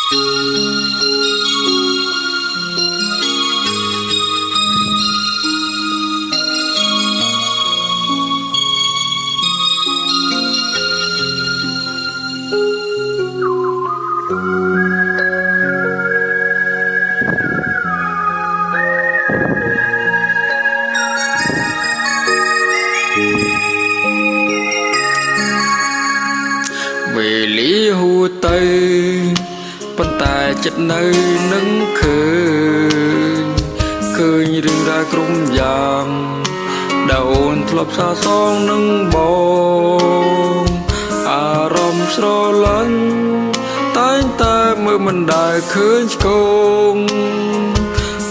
វេលាហួរទៅប៉ុន្តែចិត្តនៅនឹងឃើញរឿងរ៉ាវក្រុមយ៉ាងដែលអូនធ្លាប់សាសងនឹងបងអារម្មណ៍ស្រឡាញ់តែងតែមើលមិនដែលឃើញឆ្កង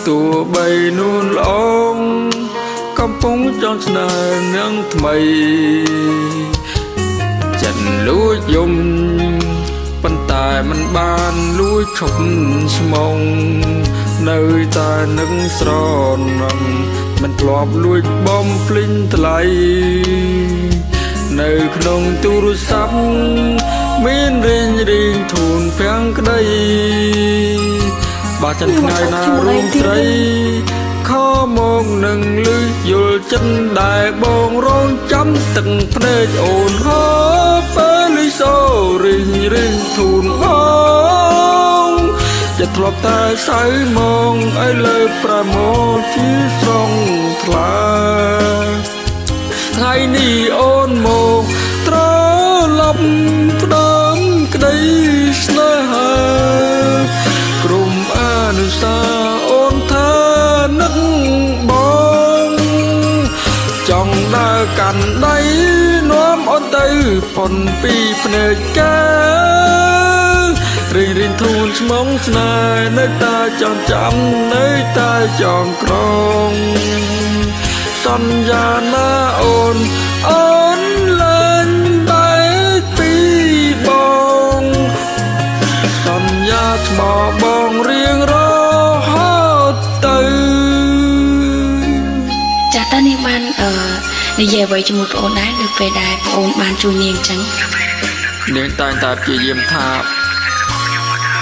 ទោះបីនួនល្អងកំពុងចង់ស្នេហ៍នឹងថ្មីចិត្តលួចយំប៉ុន្តែមិនបានលួចឈប់ស្មងនៅតែនឹងស្រណំមិនធ្លាប់លួចបំភ្លេចថ្លៃនៅក្នុងទូរស័ព្ទមានរៀងធូនភាំងក្តីបើចិនថ្ងៃណារួមស្រីខមកនឹងលឺយល់ចិត្តដែលបងរងចាំទឹកភ្នែកអូនហូបពេលលីសូរៀងធូនបងចិត្តធ្លាប់តែសៅមកឲ្យលើប្រមោជាស្រងថ្លាថ្ងៃនេះអូនមកត្រឡប់ផ្ដើមក្តីស្នេហាក្រុមអនុសាអូនថានឹកបងចង់ដើរកាន់ដៃនាំអូនទៅប៉ុនពីភ្នែកការៀងធូនស្មងស្នេហ៍នៅតែចងចាំនៅតែចងក្រងសន្យាណាអូនលែងបែកពីបងសន្យាស្មោបងរៀងរហូតទៅចាតើនាងបាននិយាយអ្វីជាមួយប្អូនដែរនៅពេលដែលប្អូនបានជួយនាងចឹងនាងតែងតែព្យាយាមថា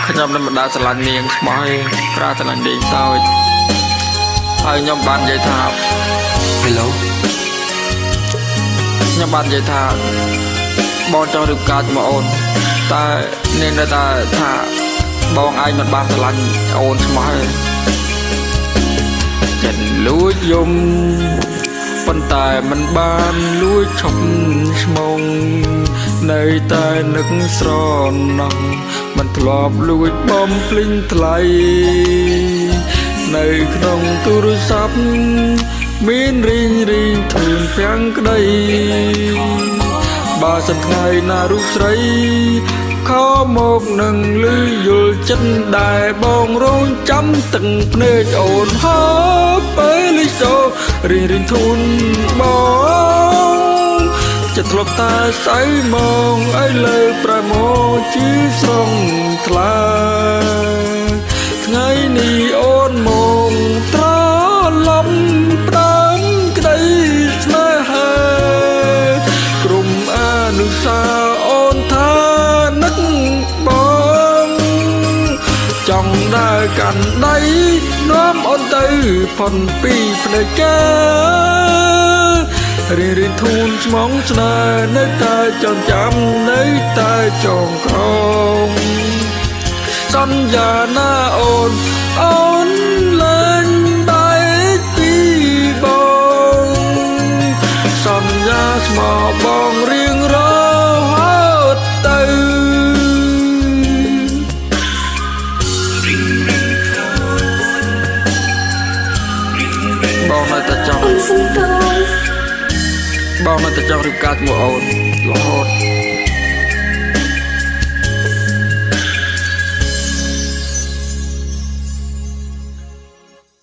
ខ្ញុំនឹងមិនដាល់ស្រឡាញ់នាងស្មោះឯងប្រាស្រឡាញ់នាងតូចហើយខ្ញុំបាននិយាយថា Hello ខ្ញុំបាននិយាយថាបងចង់រៀបការជាមួយអូនតែនាងនៅតែថាបងឯងមិនបានស្រឡាញ់អូនស្មោះឯងចិត្តលួចយំប៉ុន្តែមិនបានលួចឈប់ស្មងនៅតែនឹកស្រណំមិនធ្លាប់លួចបំភ្លេចថ្លៃនៅក្នុងទូរស័ព្ទមានរៀងធូនភាំងក្តីបើសិនថ្ងៃណារូបស្រីខមកនឹងលឺយល់ចិត្តដែលបងរងចាំទឹកភ្នែកអូនហូបពេលលីសូរៀងធូនបងចិត្តធ្លាប់តែសៅមកឲ្យលើប្រមោជាស្រងថ្លាថ្ងៃនេះអូនមកត្រឡប់ផ្ដើមក្តីស្នេហាក្រុមអនុសាអូនថានឹកបងចង់ដើរកាន់ដៃនាំអូនទៅផុនពីភ្នែកការៀងធូនស្មងស្នេហ៍នៅតែចងចាំនៅតែចងក្រងសន្យាណាអូនលែងបែកពីបងសន្យាស្មោបងរៀងរហូតទៅបងនៅតែចង់រៀបការជាមួយអូនរហូត